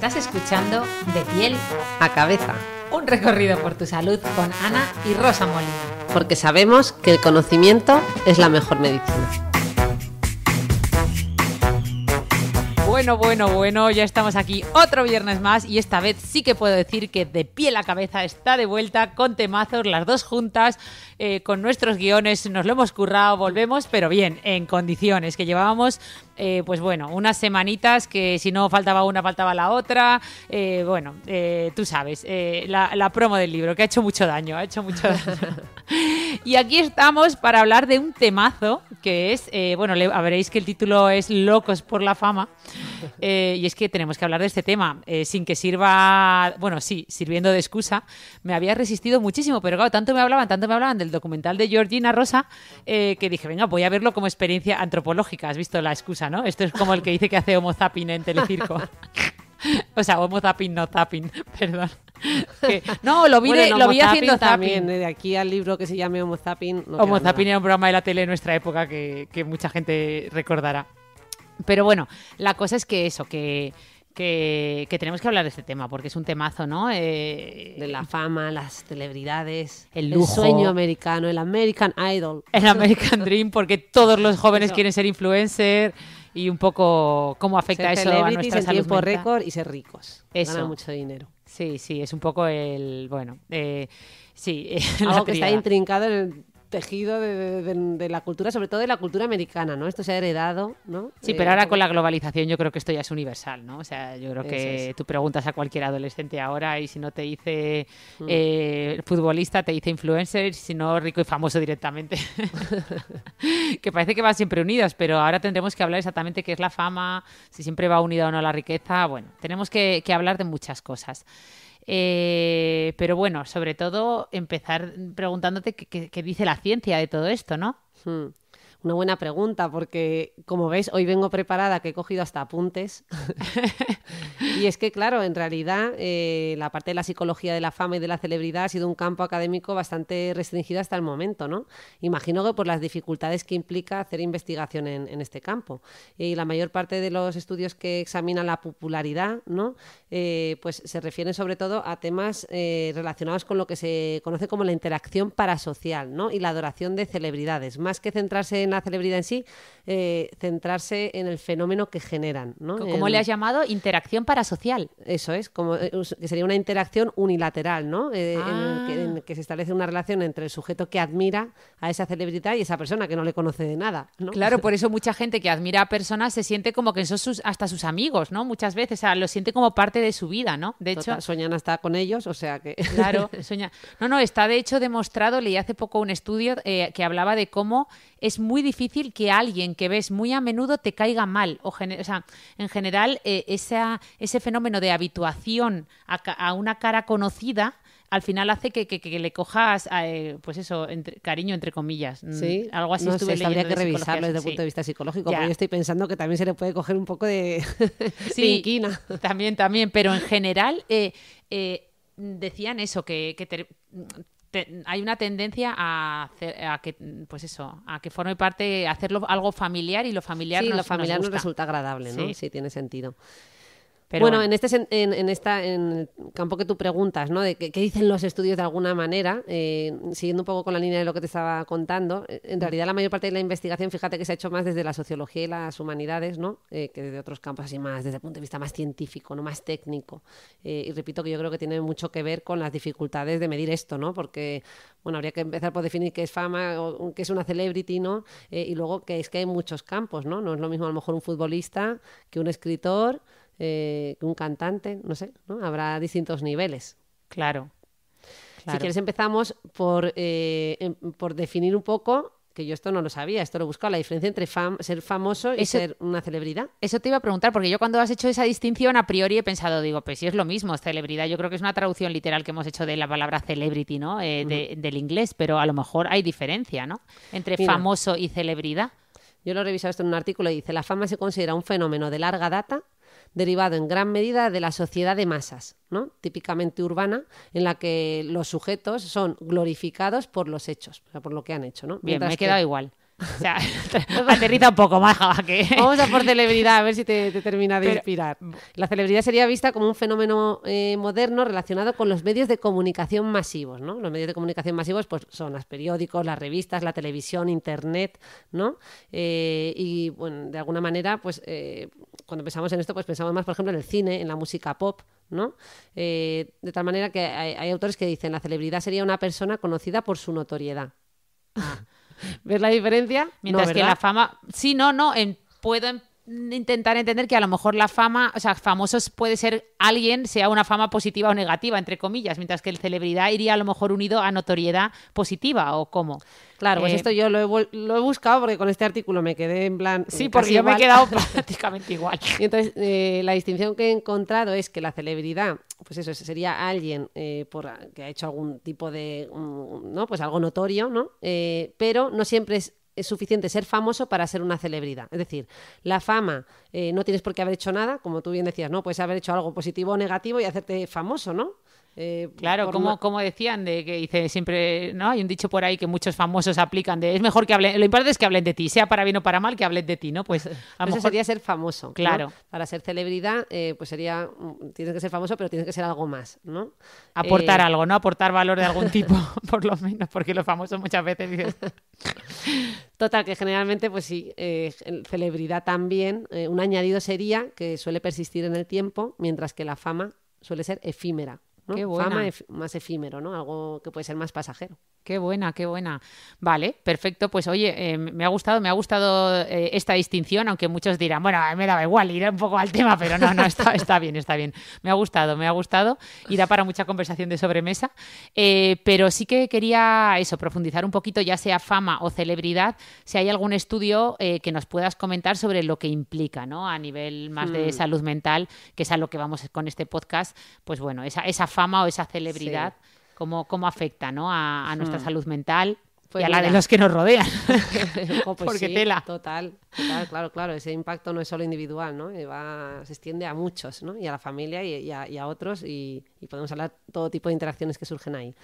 Estás escuchando De Piel a Cabeza, un recorrido por tu salud con Ana y Rosa Molina. Porque sabemos que el conocimiento es la mejor medicina. Bueno, ya estamos aquí otro viernes más y esta vez sí que puedo decir que De Piel a Cabeza está de vuelta con temazos, las dos juntas, con nuestros guiones, nos lo hemos currado, volvemos, pero bien, en condiciones, que llevábamos, pues bueno, unas semanitas que si no faltaba una, faltaba la otra, tú sabes, la promo del libro, que ha hecho mucho daño. Y aquí estamos para hablar de un temazo que es, veréis que el título es Locos por la fama, y es que tenemos que hablar de este tema, sin que sirva, sirviendo de excusa. Me había resistido muchísimo, pero claro, tanto me hablaban del documental de Georgina Rosa, que dije, venga, voy a verlo como experiencia antropológica. ¿Has visto la excusa, no? Esto es como el que dice que hace Homo Zapping en Telecirco. O sea, Homo Zapping, no Zapping, perdón. Lo vi haciendo zapping. También, de aquí al libro que se llame Homo Zapping. Homo Zapping era un programa de la tele de nuestra época que mucha gente recordará. Pero bueno, la cosa es que eso, que tenemos que hablar de este tema, porque es un temazo, ¿no? De la fama, las celebridades, el lujo, el sueño americano, el American Idol. El American Dream, porque todos los jóvenes quieren ser influencer y un poco cómo afecta eso a nuestra salud en tiempo mental. récord y ser ricos. Eso. Ganan mucho dinero. Sí, es un poco el... Algo que está intrincado en el tejido de la cultura, sobre todo de la cultura americana, ¿no? Esto se ha heredado, ¿no? Sí, pero ahora con la globalización yo creo que esto ya es universal, ¿no? O sea, yo creo que tú preguntas a cualquier adolescente ahora y si no te dice futbolista, te dice influencer, si no rico y famoso directamente. Que parece que van siempre unidas, pero ahora tendremos que hablar exactamente qué es la fama, si siempre va unida o no a la riqueza. Bueno, tenemos que hablar de muchas cosas. Pero bueno, sobre todo empezar preguntándote qué dice la ciencia de todo esto, ¿no? Una buena pregunta, porque como ves, hoy vengo preparada, que he cogido hasta apuntes. Y es que, claro, en realidad la parte de la psicología de la fama y de la celebridad ha sido un campo académico bastante restringido hasta el momento, ¿no? Imagino que por las dificultades que implica hacer investigación en este campo. Y la mayor parte de los estudios que examinan la popularidad, ¿no? Pues se refieren sobre todo a temas relacionados con lo que se conoce como la interacción parasocial, ¿no? Y la adoración de celebridades, más que centrarse en la celebridad en sí, centrarse en el fenómeno que generan, ¿no? ¿Cómo le has llamado? Interacción parasocial. Eso es, como que sería una interacción unilateral, ¿no? En que se establece una relación entre el sujeto que admira a esa celebridad y esa persona que no le conoce de nada, ¿no? Claro, por eso mucha gente que admira a personas se siente como que son hasta sus amigos, ¿no? Muchas veces, o sea, lo siente como parte de su vida, ¿no? De hecho, sueñan hasta con ellos, o sea que... Claro, sueña. No, está de hecho demostrado, leí hace poco un estudio que hablaba de cómo es muy difícil que alguien que ves muy a menudo te caiga mal. O sea, en general, ese fenómeno de habituación a una cara conocida al final hace que le cojas, cariño entre comillas. Sí, algo así. No sé, habría que revisarlo desde el sí. punto de vista psicológico, Ya. porque yo estoy pensando que también se le puede coger un poco de inquina. También, pero en general decían eso, hay una tendencia a que forme parte, a hacerlo algo familiar, y lo familiar nos nos resulta agradable, ¿no? Sí, tiene sentido. Pero bueno, en el campo que tú preguntas, ¿no? De qué dicen los estudios de alguna manera, siguiendo un poco con la línea de lo que te estaba contando, en realidad la mayor parte de la investigación, fíjate que se ha hecho más desde la sociología y las humanidades, ¿no? Que desde otros campos así más, desde el punto de vista más científico, no más técnico. Y repito que yo creo que tiene mucho que ver con las dificultades de medir esto, ¿no? Porque, bueno, habría que empezar por definir qué es fama o qué es una celebrity, ¿no? Y luego que hay muchos campos, ¿no? No es lo mismo a lo mejor un futbolista que un escritor, que un cantante, no sé, ¿no? Habrá distintos niveles. Claro. Si quieres empezamos por definir un poco, que yo esto no lo sabía, esto lo he buscado, la diferencia entre ser famoso y ser una celebridad. Eso te iba a preguntar, porque yo cuando has hecho esa distinción a priori he pensado, pues si es lo mismo, celebridad, yo creo que es una traducción literal que hemos hecho de la palabra celebrity, ¿no? Del inglés, pero a lo mejor hay diferencia, ¿no? Entre famoso y celebridad. Yo lo he revisado esto en un artículo y dice: la fama se considera un fenómeno de larga data derivado en gran medida de la sociedad de masas, ¿no? Típicamente urbana, en la que los sujetos son glorificados por los hechos, o sea, por lo que han hecho, ¿no? Bien, me he quedado igual. O sea, aterriza un poco más, Java, que... Vamos a por celebridad, a ver si te termina de inspirar. La celebridad sería vista como un fenómeno moderno relacionado con los medios de comunicación masivos, ¿no? Los medios de comunicación masivos pues, son los periódicos, las revistas, la televisión, internet, ¿no? Y, bueno, de alguna manera, pues, cuando pensamos en esto, pues pensamos más, por ejemplo, en el cine, en la música pop, ¿no? De tal manera que hay autores que dicen la celebridad sería una persona conocida por su notoriedad. ¿Ves la diferencia? Mientras que la fama... Sí, puedo intentar entender que a lo mejor la fama, o sea, famosos puede ser alguien, sea una fama positiva o negativa, entre comillas, mientras que el celebridad iría a lo mejor unido a notoriedad positiva, ¿o cómo? Claro, pues esto yo lo he buscado porque con este artículo me quedé en plan... Sí, porque yo me he quedado prácticamente igual. Y entonces, la distinción que he encontrado es que la celebridad, pues eso, sería alguien que ha hecho algún tipo de... ¿no? Pues algo notorio, ¿no? Pero no siempre es suficiente ser famoso para ser una celebridad. Es decir, la fama, no tienes por qué haber hecho nada, como tú bien decías, ¿no? Puedes haber hecho algo positivo o negativo y hacerte famoso, ¿no? Claro, como decían, de que dice siempre, ¿no? Hay un dicho por ahí que muchos famosos aplican de es mejor que hablen, lo importante es que hablen de ti, sea para bien o para mal, que hablen de ti, ¿no? Pues a lo mejor sería ser famoso. Claro. ¿No? Para ser celebridad, pues sería, tienes que ser famoso, pero tienes que ser algo más, ¿no? Aportar algo, ¿no? Aportar valor de algún tipo, por lo menos, porque los famosos muchas veces dices... Total, que generalmente, pues sí, celebridad también, un añadido sería que suele persistir en el tiempo, mientras que la fama suele ser efímera, ¿no? Qué buena. Fama más efímero, ¿no? Algo que puede ser más pasajero. Qué buena, qué buena. Vale, perfecto. Pues oye, me ha gustado esta distinción, aunque muchos dirán, bueno, me daba igual, iré un poco al tema, pero no, está bien, está bien. Me ha gustado y da para mucha conversación de sobremesa. Pero sí que quería profundizar un poquito, ya sea fama o celebridad, si hay algún estudio que nos puedas comentar sobre lo que implica, ¿no? A nivel más de salud mental, que es a lo que vamos con este podcast, pues bueno, esa fama o esa celebridad. Sí. ¿Cómo afecta, ¿no? a nuestra salud mental pues y a la de los que nos rodean? Pues porque sí, tela. Total, claro. Ese impacto no es solo individual, ¿no? Se extiende a muchos, ¿no? Y a la familia y a otros y podemos hablar de todo tipo de interacciones que surgen ahí.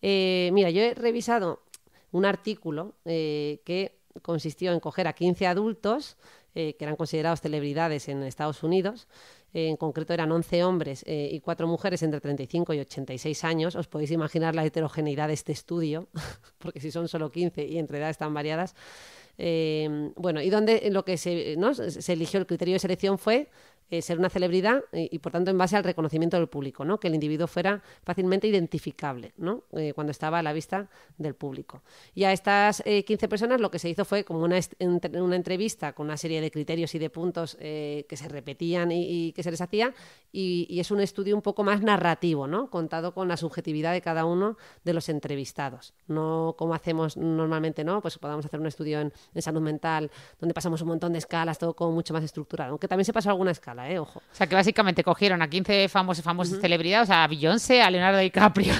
Mira, yo he revisado un artículo que consistió en coger a 15 adultos que eran considerados celebridades en Estados Unidos. En concreto eran 11 hombres y 4 mujeres entre 35 y 86 años. Os podéis imaginar la heterogeneidad de este estudio, porque si son solo 15 y entre edades tan variadas. Bueno, y donde lo que se eligió, el criterio de selección fue ser una celebridad y por tanto en base al reconocimiento del público, ¿no? Que el individuo fuera fácilmente identificable, ¿no? Cuando estaba a la vista del público. Y a estas 15 personas lo que se hizo fue como una entrevista con una serie de criterios y de puntos que se repetían y que se les hacía y es un estudio un poco más narrativo, ¿no? Contado con la subjetividad de cada uno de los entrevistados. No como hacemos normalmente, ¿no? Pues podamos hacer un estudio en salud mental donde pasamos un montón de escalas, todo como mucho más estructurado, aunque también se pasó alguna escala. Ojo. O sea, que básicamente cogieron a 15 famosas celebridades, o sea, a Beyoncé, a Leonardo DiCaprio,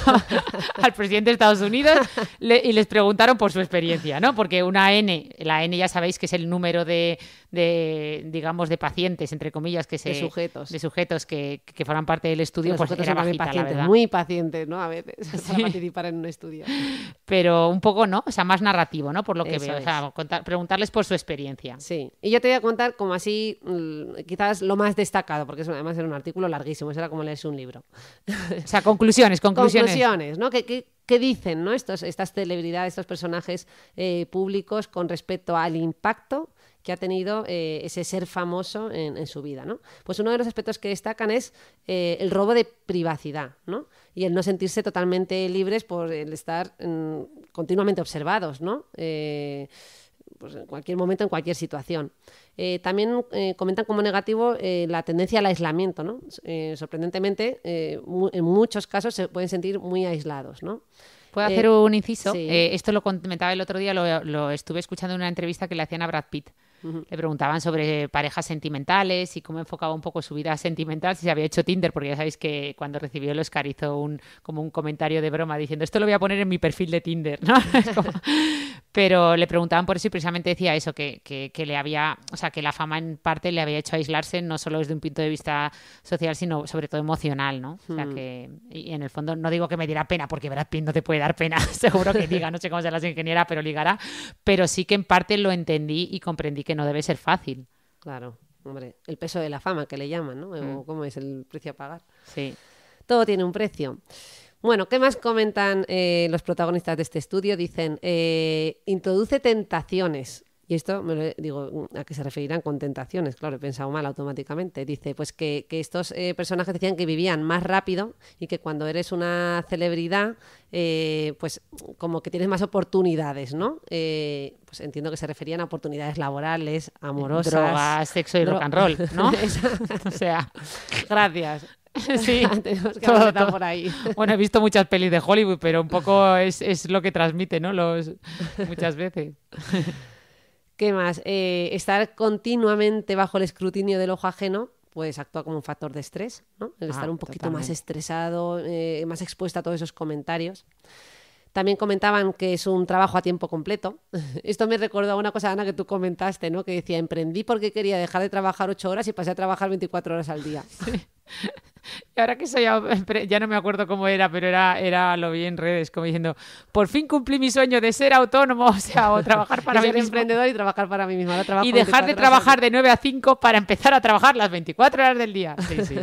al presidente de Estados Unidos, y les preguntaron por su experiencia, ¿no? Porque la N ya sabéis que es el número digamos, de pacientes, entre comillas, de sujetos que forman parte del estudio, pues era bajita, pacientes, la verdad. Muy pacientes, ¿no? A veces, para participar en un estudio. Pero un poco, ¿no? O sea, más narrativo, ¿no? Por lo que Eso veo. O sea, preguntarles por su experiencia. Sí. Y yo te voy a contar como así, quizás lo más destacado, porque además era un artículo larguísimo, eso era como leerse un libro. O sea, conclusiones. Conclusiones, ¿no? ¿Qué dicen, ¿no? Estas celebridades, estos personajes públicos con respecto al impacto que ha tenido ese ser famoso en su vida, ¿no? Pues uno de los aspectos que destacan es el robo de privacidad, ¿no? Y el no sentirse totalmente libres por el estar continuamente observados, ¿no? Pues en cualquier momento, en cualquier situación. También comentan como negativo la tendencia al aislamiento, ¿no? Sorprendentemente, en muchos casos se pueden sentir muy aislados, ¿no? ¿Puedo hacer un inciso? Sí. Esto lo comentaba el otro día, lo estuve escuchando en una entrevista que le hacían a Brad Pitt. Le preguntaban sobre parejas sentimentales y cómo enfocaba un poco su vida sentimental, si se había hecho Tinder, porque ya sabéis que cuando recibió el Oscar hizo como un comentario de broma diciendo esto lo voy a poner en mi perfil de Tinder, ¿no? Pero le preguntaban por eso y precisamente decía eso, que le había, o sea, que la fama en parte le había hecho aislarse no solo desde un punto de vista social, sino sobre todo emocional, ¿no? O sea, que y en el fondo no digo que me diera pena, porque Brad Pitt no te puede dar pena, seguro que diga, no sé cómo será la ingeniera, pero ligará, pero sí que en parte lo entendí y comprendí que no debe ser fácil. Claro, hombre, el peso de la fama que le llaman, ¿no? O cómo es el precio a pagar. Sí. Todo tiene un precio. Bueno, ¿qué más comentan los protagonistas de este estudio? Dicen, introduce tentaciones. Y esto, digo, ¿a qué se referirán con tentaciones? Claro, he pensado mal automáticamente. Dice, pues que estos personajes decían que vivían más rápido y que cuando eres una celebridad, pues como que tienes más oportunidades, ¿no? Pues entiendo que se referían a oportunidades laborales, amorosas. Drogas, sexo y rock and roll, ¿no? O sea, gracias. Sí, tenemos que empezar por ahí. Bueno, he visto muchas pelis de Hollywood, pero un poco es lo que transmite, ¿no? Muchas veces. ¿Qué más? Estar continuamente bajo el escrutinio del ojo ajeno, pues actúa como un factor de estrés, ¿no? El estar un poquito más estresado, más expuesto a todos esos comentarios. También comentaban que es un trabajo a tiempo completo. Esto me recordó a una cosa, Ana, que tú comentaste, ¿no? Que decía, emprendí porque quería dejar de trabajar 8 horas y pasé a trabajar 24 horas al día. Sí. Y ahora que soy ya no me acuerdo cómo era, pero lo vi en redes como diciendo, por fin cumplí mi sueño de ser autónomo, o sea, o trabajar para mí mismo. Emprendedor y trabajar para mí mismo. Ahora y dejar de trabajar de 9 a 5 para empezar a trabajar las 24 horas del día. Sí, sí.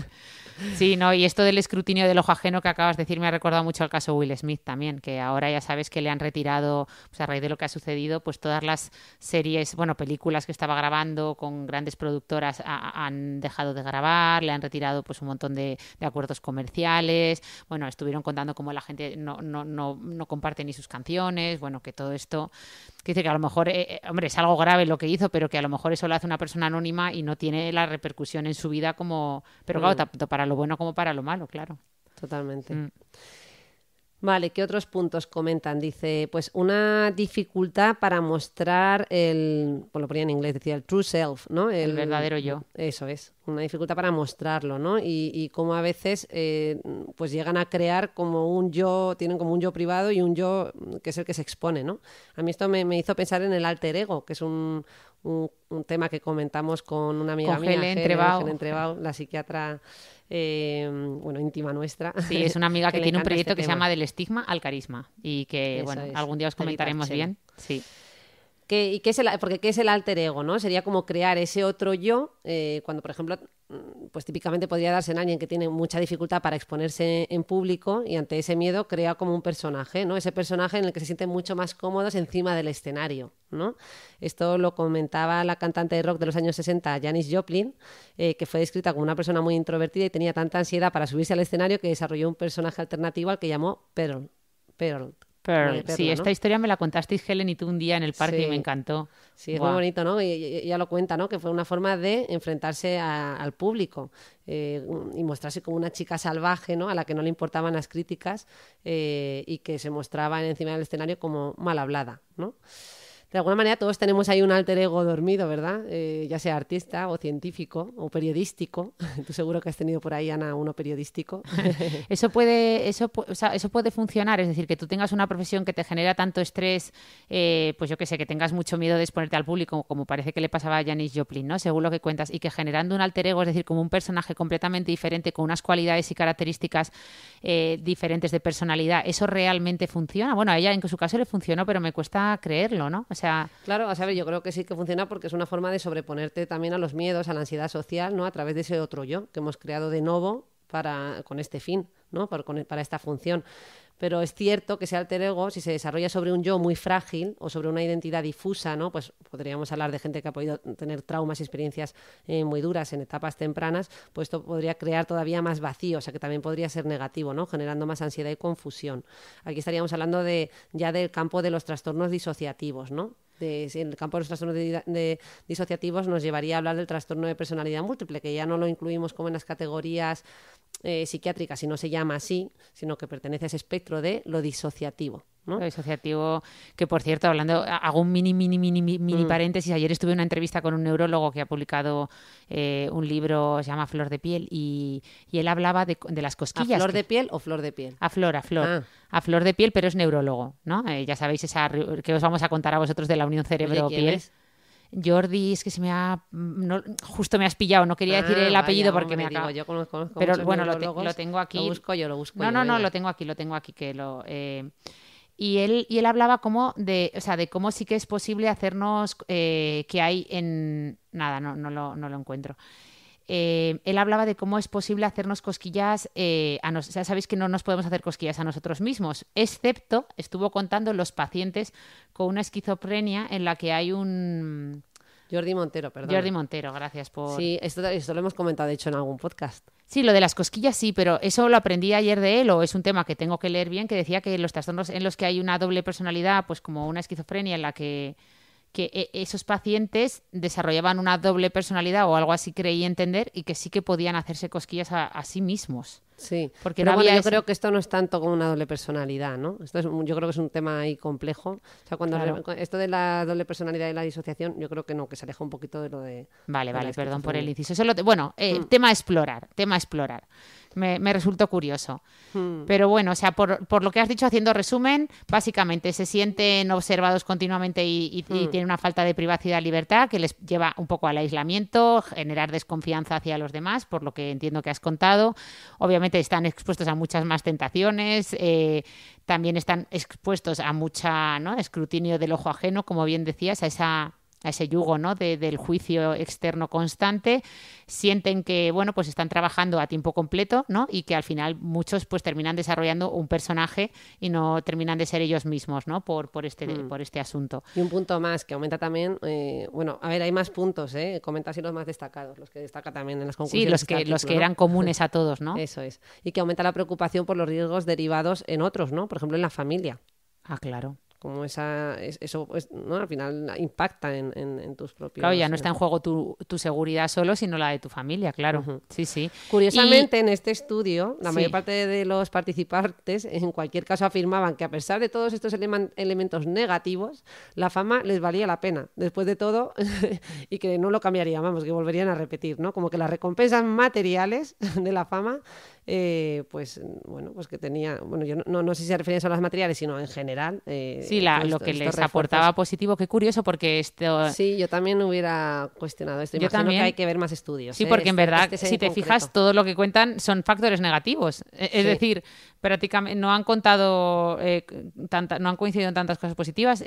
Sí, no, y esto del escrutinio del ojo ajeno que acabas de decir me ha recordado mucho al caso Will Smith también, que ahora ya sabes que le han retirado, pues a raíz de lo que ha sucedido, pues todas las series, bueno, películas que estaba grabando con grandes productoras han dejado de grabar, le han retirado pues un montón de acuerdos comerciales, bueno, estuvieron contando cómo la gente no comparte ni sus canciones, bueno, que todo esto, que dice que a lo mejor, hombre, es algo grave lo que hizo, pero que a lo mejor eso lo hace una persona anónima y no tiene la repercusión en su vida como, pero claro, tanto para lo bueno como para lo malo, claro. Totalmente. Vale, ¿qué otros puntos comentan? Dice, pues una dificultad para mostrar pues lo ponía en inglés, decía el true self, ¿no? El verdadero yo. Eso es, una dificultad para mostrarlo, ¿no? Y cómo a veces pues llegan a crear como un yo, tienen como un yo privado y un yo que es el que se expone, ¿no? A mí esto me hizo pensar en el alter ego, que es un tema que comentamos con una amiga mía, Helen Trebau, la psiquiatra íntima nuestra. Sí, es una amiga que tiene un proyecto que se llama Del estigma al carisma y que, eso bueno, algún día os comentaremos bien. Sí. ¿Qué es el alter ego, ¿no? Sería como crear ese otro yo, cuando, por ejemplo, pues típicamente podría darse en alguien que tiene mucha dificultad para exponerse en público y ante ese miedo crea como un personaje, ¿no? Ese personaje en el que se sienten mucho más cómodos encima del escenario, ¿no? Esto lo comentaba la cantante de rock de los años 60, Janis Joplin, que fue descrita como una persona muy introvertida y tenía tanta ansiedad para subirse al escenario que desarrolló un personaje alternativo al que llamó Pearl. Sí, esta historia me la contasteis Helen y tú un día en el parque y me encantó. Sí, es muy bonito, ¿no? Y ella lo cuenta, ¿no? Que fue una forma de enfrentarse al público y mostrarse como una chica salvaje, ¿no? A la que no le importaban las críticas y que se mostraba encima del escenario como mal hablada, ¿no? De alguna manera todos tenemos ahí un alter ego dormido, ¿verdad? Ya sea artista o científico o periodístico. Tú seguro que has tenido por ahí, Ana, uno periodístico. Eso puede funcionar, es decir, que tú tengas una profesión que te genera tanto estrés, pues yo qué sé, que tengas mucho miedo de exponerte al público, como parece que le pasaba a Janis Joplin, ¿no? Según lo que cuentas, y que generando un alter ego, es decir, como un personaje completamente diferente, con unas cualidades y características diferentes de personalidad, ¿eso realmente funciona? Bueno, a ella en su caso le funcionó, pero me cuesta creerlo, ¿no? O sea, claro, a saber, yo creo que sí que funciona porque es una forma de sobreponerte también a los miedos, a la ansiedad social, ¿no? A través de ese otro yo que hemos creado de nuevo con este fin, ¿no? Para esta función. Pero es cierto que ese alter ego, si se desarrolla sobre un yo muy frágil o sobre una identidad difusa, ¿no? Pues podríamos hablar de gente que ha podido tener traumas y experiencias muy duras en etapas tempranas, pues esto podría crear todavía más vacío, o sea que también podría ser negativo, ¿no? Generando más ansiedad y confusión. Aquí estaríamos hablando ya del campo de los trastornos disociativos, ¿no? En el campo de los trastornos disociativos nos llevaría a hablar del trastorno de personalidad múltiple, que ya no lo incluimos como en las categorías psiquiátricas, y no se llama así, sino que pertenece a ese espectro de lo disociativo, ¿no? Lo disociativo, que por cierto, hago un mini paréntesis. Ayer estuve en una entrevista con un neurólogo que ha publicado un libro, se llama Flor de piel, y él hablaba de las cosquillas. ¿A flor de piel o flor de piel? A flor. A flor de piel, pero es neurólogo, ¿no? Ya sabéis esa que os vamos a contar a vosotros de la unión cerebro-piel. Jordi, es que justo me has pillado, no quería decir el apellido porque me acabo. Yo conozco pero bueno, lo tengo aquí. Lo busco yo. No, lo tengo aquí y él hablaba como de cómo sí que es posible hacernos que hay en nada, no lo encuentro. Él hablaba de cómo es posible hacernos cosquillas sabéis que no nos podemos hacer cosquillas a nosotros mismos, excepto, estuvo contando los pacientes con una esquizofrenia en la que hay un... Jordi Montero, perdón. Jordi Montero, gracias por... Sí, esto lo hemos comentado, de hecho, en algún podcast. Sí, lo de las cosquillas sí, pero eso lo aprendí ayer de él, o es un tema que tengo que leer bien, que decía que los trastornos en los que hay una doble personalidad, pues como una esquizofrenia en la que esos pacientes desarrollaban una doble personalidad o algo así, creí entender, y que sí que podían hacerse cosquillas a sí mismos. Sí, porque pero bueno, yo creo que esto no es tanto como una doble personalidad, ¿no? Yo creo que es un tema ahí complejo. O sea, esto de la doble personalidad y la disociación, yo creo que no, que se aleja un poquito de lo de... Vale, perdón por el inciso. Tema a explorar. Me resultó curioso. Pero bueno, o sea, por lo que has dicho, haciendo resumen, básicamente se sienten observados continuamente y tienen una falta de privacidad y libertad que les lleva un poco al aislamiento, generar desconfianza hacia los demás, por lo que entiendo que has contado. Obviamente están expuestos a muchas más tentaciones, también están expuestos a mucha, ¿no?, escrutinio del ojo ajeno, como bien decías, a ese yugo, ¿no?, del juicio externo constante. Sienten que, bueno, pues están trabajando a tiempo completo, ¿no?, y que al final muchos pues terminan desarrollando un personaje y no terminan de ser ellos mismos, ¿no?, por este asunto. Y un punto más que aumenta también, hay más puntos, comenta así los más destacados, los que destaca también en las conclusiones. Sí, los que eran comunes a todos, ¿no? Eso es. Y que aumenta la preocupación por los riesgos derivados en otros, ¿no? Por ejemplo, en la familia. Ah, claro. Como eso pues, ¿no?, al final impacta en tus propios... Claro, ya no está en juego tu seguridad solo, sino la de tu familia, claro. Uh-huh. Sí. Curiosamente, en este estudio, la mayor parte de los participantes, en cualquier caso, afirmaban que a pesar de todos estos elementos negativos, la fama les valía la pena, después de todo, y que no lo cambiarían, que volverían a repetir, ¿no? Como que las recompensas materiales de la fama, pues que tenía... Bueno, yo no sé si se referían solo a las materiales, sino en general... lo que les aportaba positivo. Qué curioso, porque esto... Sí, yo también hubiera cuestionado esto. Yo también. Que hay que ver más estudios. Sí, porque en verdad, si te fijas, todo lo que cuentan son factores negativos. Es decir, prácticamente no han contado, no han coincidido en tantas cosas positivas.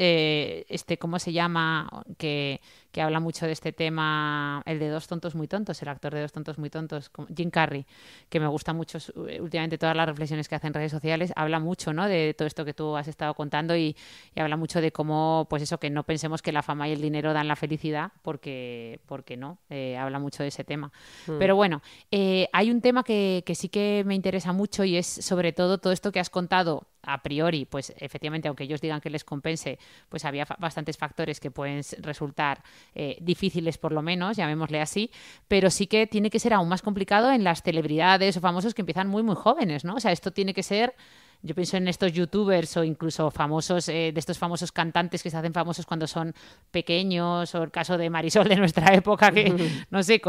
¿Cómo se llama? Que habla mucho de este tema, el de Dos tontos muy tontos, el actor de Dos tontos muy tontos, Jim Carrey, que me gusta mucho últimamente todas las reflexiones que hace en redes sociales. Habla mucho, ¿no?, de todo esto que tú has estado contando y habla mucho de cómo, pues eso, que no pensemos que la fama y el dinero dan la felicidad, porque no. Habla mucho de ese tema. Pero bueno, hay un tema que sí que me interesa mucho, y es sobre todo esto que has contado. A priori, pues efectivamente, aunque ellos digan que les compense, pues había bastantes factores que pueden resultar difíciles, por lo menos, llamémosle así, pero sí que tiene que ser aún más complicado en las celebridades o famosos que empiezan muy, muy jóvenes, ¿no? O sea, esto tiene que ser... Yo pienso en estos youtubers o incluso famosos, de estos famosos cantantes que se hacen famosos cuando son pequeños, o el caso de Marisol de nuestra época, que no sé,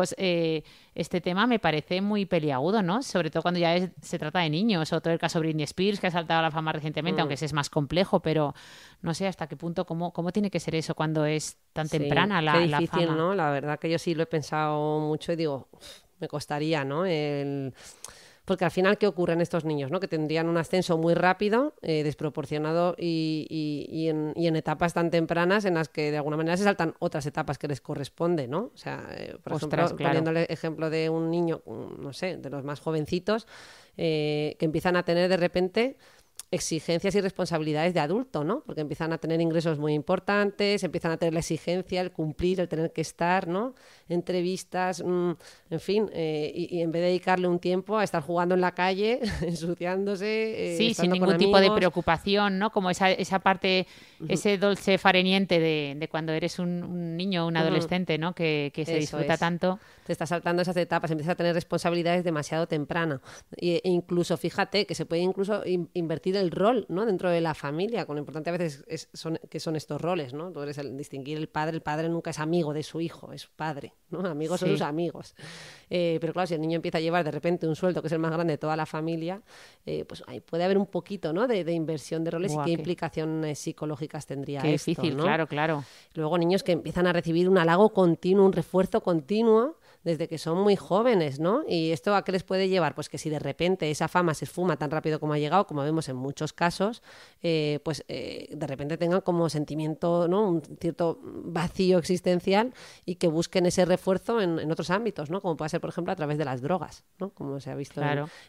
este tema me parece muy peliagudo, ¿no? Sobre todo cuando ya se trata de niños, o todo el caso de Britney Spears, que ha saltado a la fama recientemente, aunque ese es más complejo, pero no sé hasta qué punto, cómo tiene que ser eso cuando es tan temprana la fama. Qué difícil, ¿no? La verdad que yo sí lo he pensado mucho y digo, me costaría, ¿no? Porque al final, ¿qué ocurre en estos niños, ¿no? Que tendrían un ascenso muy rápido, desproporcionado y en etapas tan tempranas en las que de alguna manera se saltan otras etapas que les corresponde, ¿no? O sea, por ejemplo, poniéndole ejemplo de un niño, no sé, de los más jovencitos, que empiezan a tener de repente exigencias y responsabilidades de adulto, ¿no? Porque empiezan a tener ingresos muy importantes, empiezan a tener la exigencia, el cumplir, el tener que estar, ¿no? Entrevistas, en fin, y en vez de dedicarle un tiempo a estar jugando en la calle, ensuciándose, sí, sin ningún tipo de preocupación, ¿no? Como esa parte, ese dulce fareniente de cuando eres un niño o un adolescente, ¿no? Que se disfruta tanto. Te estás saltando esas etapas, empiezas a tener responsabilidades demasiado temprano. E incluso, fíjate, que se puede incluso invertir invertir el rol, ¿no? Dentro de la familia, con lo importante a veces que son estos roles, ¿no? Tú eres distinguir el padre nunca es amigo de su hijo, es padre, ¿no? Amigos son sus amigos. Pero claro, si el niño empieza a llevar de repente un sueldo que es el más grande de toda la familia, pues ahí puede haber un poquito, ¿no? de inversión de roles. Buah, y qué implicaciones psicológicas tendría qué esto, difícil, ¿no? Claro. Luego niños que empiezan a recibir un halago continuo, un refuerzo continuo desde que son muy jóvenes, ¿no? Y esto ¿a qué les puede llevar? Pues que si de repente esa fama se esfuma tan rápido como ha llegado, como vemos en muchos casos, de repente tengan como sentimiento, ¿no? Un cierto vacío existencial y que busquen ese refuerzo en otros ámbitos, ¿no? Como puede ser, por ejemplo, a través de las drogas, ¿no? Como se ha visto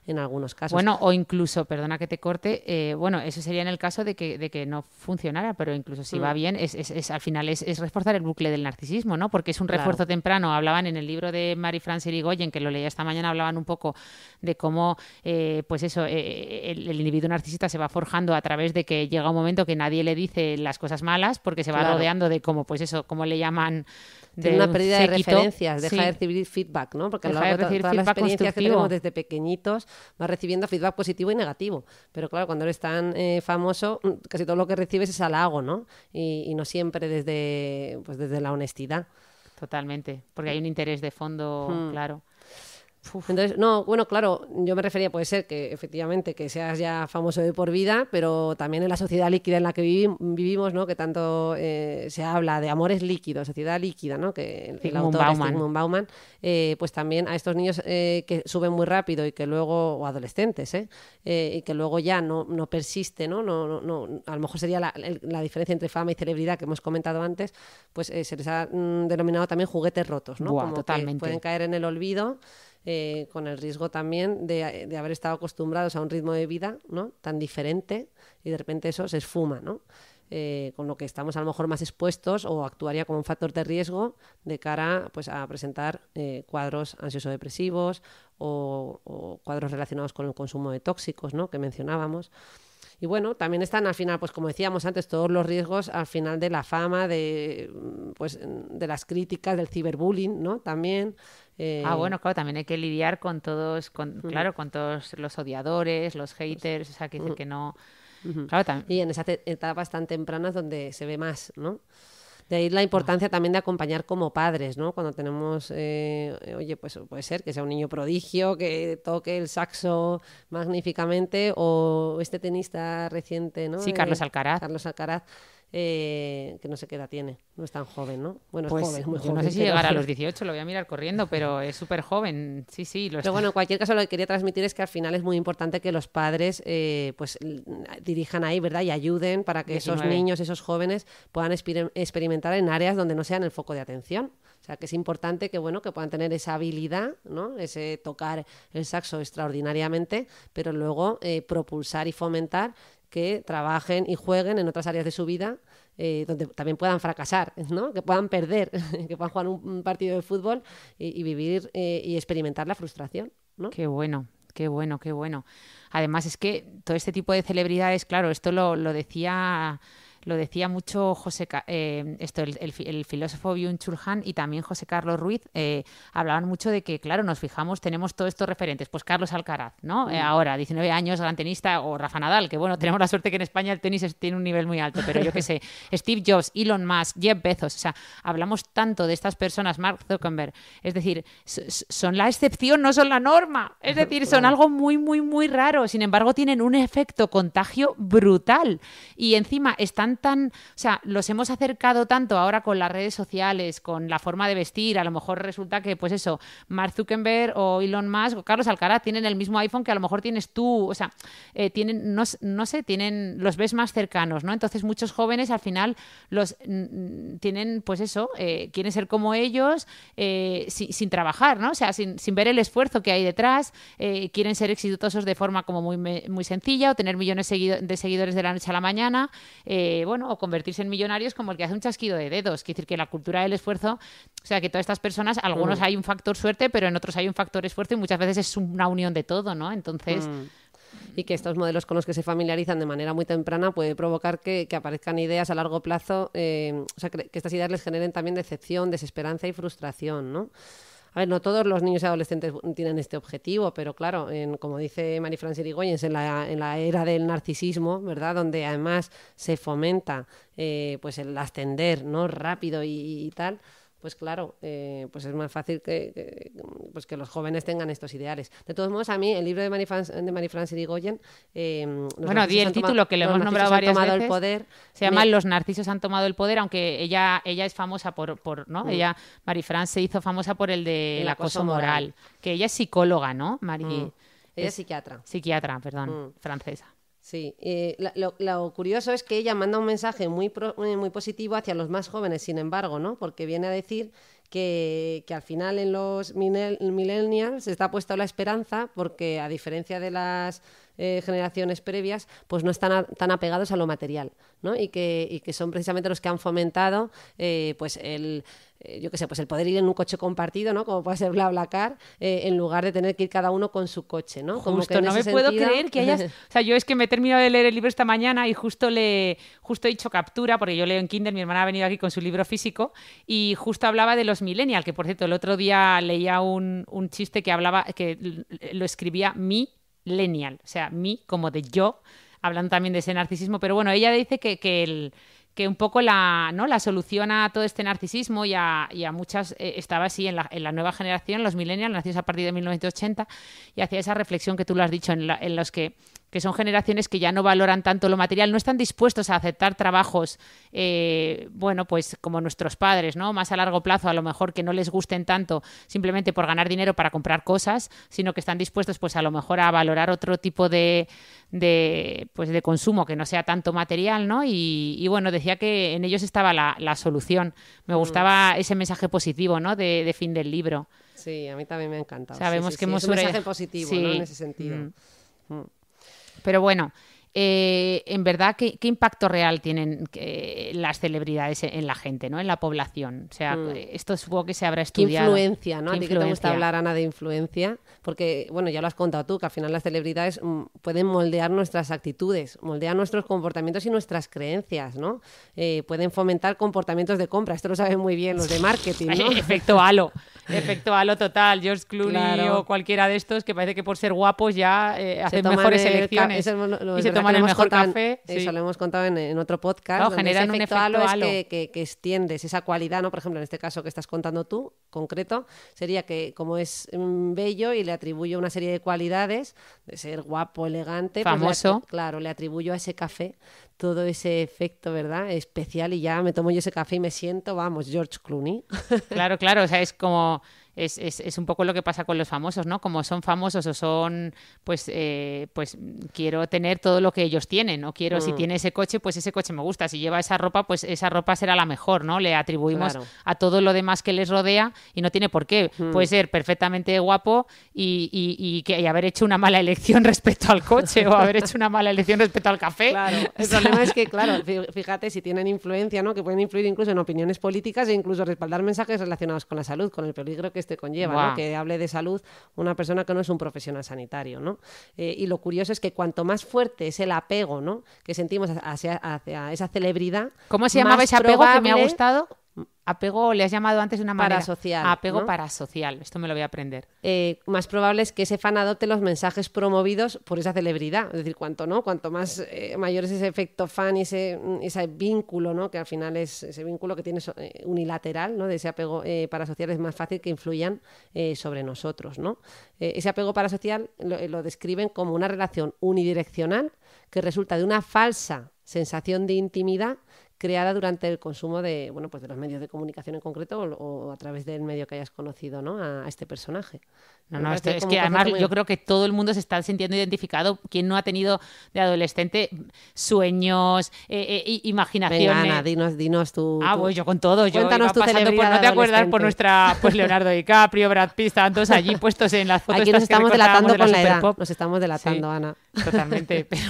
en algunos casos. Bueno, o incluso, perdona que te corte, eso sería en el caso de que no funcionara, pero incluso si va bien, al final es reforzar el bucle del narcisismo, ¿no? Porque es un refuerzo temprano. Hablaban en el libro de Marie-France Irigoyen, que lo leía esta mañana, hablaban un poco de cómo, el individuo narcisista se va forjando a través de que llega un momento que nadie le dice las cosas malas, porque se va rodeando de como le llaman... Tiene una pérdida de referencias, deja de recibir feedback, ¿no? Porque a lo largo de todas las experiencias que tenemos desde pequeñitos vas recibiendo feedback positivo y negativo. Pero claro, cuando eres tan famoso, casi todo lo que recibes es halago, ¿no? Y no siempre desde la honestidad. Totalmente, porque hay un interés de fondo, claro. Entonces, no, bueno, claro, yo me refería, puede ser que efectivamente que seas ya famoso de por vida, pero también en la sociedad líquida en la que vivimos, ¿no? Que tanto se habla de amores líquidos, sociedad líquida, ¿no? Que el autor Zygmunt Bauman, pues también a estos niños que suben muy rápido y que luego, o adolescentes, y que luego ya no persiste, ¿no? No, a lo mejor sería la diferencia entre fama y celebridad que hemos comentado antes, pues se les ha denominado también juguetes rotos, ¿no? Buah, como totalmente. Que pueden caer en el olvido. Con el riesgo también de haber estado acostumbrados a un ritmo de vida, ¿no? Tan diferente y de repente eso se esfuma, ¿no? Con lo que estamos a lo mejor más expuestos o actuaría como un factor de riesgo de cara pues, a presentar cuadros ansioso-depresivos o cuadros relacionados con el consumo de tóxicos, ¿no? Que mencionábamos. Y bueno, también están al final, pues como decíamos antes, todos los riesgos al final de la fama, de las críticas, del ciberbullying, ¿no? También. Bueno, claro, también hay que lidiar con todos, con todos los odiadores, los haters, o sea, que dicen que no... Claro, y en esas etapas tan tempranas donde se ve más, ¿no? De ahí la importancia también de acompañar como padres, ¿no? Cuando tenemos, oye, pues puede ser que sea un niño prodigio, que toque el saxo magníficamente, o este tenista reciente, ¿no? Sí, Carlos Alcaraz. Que no sé qué edad tiene, no es tan joven, ¿no? Bueno, es pues, joven, muy yo joven. No sé si llegará a los 18, lo voy a mirar corriendo, pero es súper joven, sí. Pero bueno, en cualquier caso lo que quería transmitir es que al final es muy importante que los padres pues dirijan ahí, ¿verdad? Y ayuden para que 19. Esos niños, esos jóvenes puedan experimentar en áreas donde no sean el foco de atención. O sea, que es importante que puedan tener esa habilidad, ¿no? Ese tocar el saxo extraordinariamente, pero luego propulsar y fomentar que trabajen y jueguen en otras áreas de su vida donde también puedan fracasar, ¿no? Que puedan perder, que puedan jugar un partido de fútbol y vivir y experimentar la frustración, ¿no? Qué bueno. Además es que todo este tipo de celebridades, claro, esto lo decía mucho el filósofo Byung-Chul Han y también José Carlos Ruiz, hablaban mucho de que, claro, nos fijamos, tenemos todos estos referentes, pues Carlos Alcaraz, ¿no? Ahora, 19 años, gran tenista, o Rafa Nadal, que bueno, tenemos la suerte que en España el tenis tiene un nivel muy alto, pero yo qué sé, Steve Jobs, Elon Musk, Jeff Bezos, o sea, hablamos tanto de estas personas, Mark Zuckerberg, es decir, son la excepción, no son la norma, es decir, son algo muy, muy, muy raro, sin embargo, tienen un efecto contagio brutal y encima están los hemos acercado tanto ahora con las redes sociales, con la forma de vestir, a lo mejor resulta que, pues eso, Mark Zuckerberg o Elon Musk o Carlos Alcaraz tienen el mismo iPhone que a lo mejor tienes tú, o sea, tienen, no sé, los ves más cercanos, ¿no? Entonces muchos jóvenes al final los tienen, pues eso, quieren ser como ellos sin trabajar, ¿no? O sea, sin ver el esfuerzo que hay detrás, quieren ser exitosos de forma como muy, muy sencilla o tener millones de seguidores de la noche a la mañana, o convertirse en millonarios como el que hace un chasquido de dedos. Quiere decir que la cultura del esfuerzo, o sea, que todas estas personas, algunos hay un factor suerte, pero en otros hay un factor esfuerzo y muchas veces es una unión de todo, ¿no? Entonces... Y que estos modelos con los que se familiarizan de manera muy temprana puede provocar que aparezcan ideas a largo plazo, o sea, que estas ideas les generen también decepción, desesperanza y frustración, ¿no? A ver, no todos los niños y adolescentes tienen este objetivo, pero claro, como dice Marie-France Irigoyen, en la era del narcisismo, ¿verdad? Donde además se fomenta pues el ascender, ¿no? Rápido y tal. Pues claro, pues es más fácil pues que los jóvenes tengan estos ideales. De todos modos, a mí el libro de Marie-France Irigoyen... bueno, di el título, que lo hemos nombrado varias veces. El poder, se llama Los narcisos han tomado el poder, aunque ella es famosa por ¿no? Ella, Marie-France, se hizo famosa por el de el acoso moral. Que ella es psicóloga, ¿no? Ella es psiquiatra. Psiquiatra, perdón, francesa. Sí, lo curioso es que ella manda un mensaje muy positivo hacia los más jóvenes, sin embargo, ¿no? Porque viene a decir que al final en los millennials está puesta la esperanza porque, a diferencia de las generaciones previas, pues no están tan apegados a lo material, ¿no? Y que son precisamente los que han fomentado pues yo qué sé, pues el poder ir en un coche compartido, ¿no? Como puede ser BlaBlaCar, en lugar de tener que ir cada uno con su coche, ¿no? Como justo, no me puedo creer que hayas... O sea, yo es que me he terminado de leer el libro esta mañana y justo he hecho captura, porque yo leo en Kindle, mi hermana ha venido aquí con su libro físico, y justo hablaba de los millennials, que por cierto, el otro día leía un chiste que hablaba, que lo escribía millennial, o sea, mi como de yo, hablando también de ese narcisismo, pero bueno, ella dice que un poco la solución a todo este narcisismo y a muchas estaba así en la nueva generación, los millennials, nacidos a partir de 1980, y hacía esa reflexión que tú lo has dicho, en los que son generaciones que ya no valoran tanto lo material, no están dispuestos a aceptar trabajos, bueno, pues como nuestros padres, ¿no? Más a largo plazo, a lo mejor que no les gusten tanto simplemente por ganar dinero para comprar cosas, sino que están dispuestos, pues a lo mejor a valorar otro tipo de consumo que no sea tanto material, ¿no? Y bueno, decía que en ellos estaba la solución. Me gustaba ese mensaje positivo, ¿no? De fin del libro. Sí, a mí también me ha encantado. Sabemos que hemos es un mensaje positivo, ¿no? En ese sentido. Pero bueno, en verdad, ¿qué impacto real tienen las celebridades en la gente, ¿no? En la población? O sea, esto supongo que se habrá estudiado. ¿Qué influencia, no? ¿A ti que te gusta hablar, Ana, de influencia? Porque, bueno, ya lo has contado tú, que al final las celebridades pueden moldear nuestras actitudes, moldear nuestros comportamientos y nuestras creencias, ¿no? Pueden fomentar comportamientos de compra. Esto lo saben muy bien los de marketing, ¿no? Efecto halo total. George Clooney, claro, o cualquiera de estos que parece que por ser guapos ya hacen mejores elecciones y se toman el mejor café. Eso lo hemos contado en otro podcast. Claro, generan un efecto halo. Es que extiendes esa cualidad, ¿no? Por ejemplo, en este caso que estás contando tú, concreto, sería que como es bello y le atribuyo una serie de cualidades, de ser guapo, elegante, famoso, pues le atribuyo a ese café todo ese efecto, ¿verdad? Especial, y ya me tomo yo ese café y me siento, vamos, George Clooney. Claro, o sea, es como... Es un poco lo que pasa con los famosos, ¿no? Como son famosos o son, pues quiero tener todo lo que ellos tienen, o quiero, si tiene ese coche, pues ese coche me gusta, si lleva esa ropa, pues esa ropa será la mejor, ¿no? Le atribuimos a todo lo demás que les rodea y no tiene por qué. Puede ser perfectamente guapo y haber hecho una mala elección respecto al coche o haber hecho una mala elección respecto al café. Claro, el problema es que, claro, fíjate, si tienen influencia, ¿no? Que pueden influir incluso en opiniones políticas e incluso respaldar mensajes relacionados con la salud, con el peligro que conlleva, ¿no? Que hable de salud una persona que no es un profesional sanitario, ¿no? Y lo curioso es que cuanto más fuerte es el apego, ¿no? Que sentimos hacia esa celebridad. ¿Cómo se llamaba ese apego que me ha gustado? Apego, le has llamado antes de una manera. Parasocial. Apego, ¿no? Parasocial. Esto me lo voy a aprender. Más probable es que ese fan adopte los mensajes promovidos por esa celebridad. Es decir, cuanto más mayor es ese efecto fan y ese vínculo, ¿no? Que al final es ese vínculo que tiene unilateral, ¿no? De ese apego parasocial, es más fácil que influyan sobre nosotros, ¿no? Ese apego parasocial lo describen como una relación unidireccional que resulta de una falsa sensación de intimidad creada durante el consumo de los medios de comunicación en concreto o a través del medio que hayas conocido, ¿no? a este personaje. Es que además yo creo que todo el mundo se está sintiendo identificado. ¿Quién no ha tenido de adolescente sueños, imaginaciones? Venga, Ana, dinos tú. Pues yo con todo. Cuéntanos tu celebridad. ¿No te acuerdas por nuestra, pues Leonardo DiCaprio, Brad Pitt, estaban todos allí puestos en las fotos? Aquí nos estamos delatando de con la edad. Superpop. Nos estamos delatando, sí, Ana. Totalmente, pero...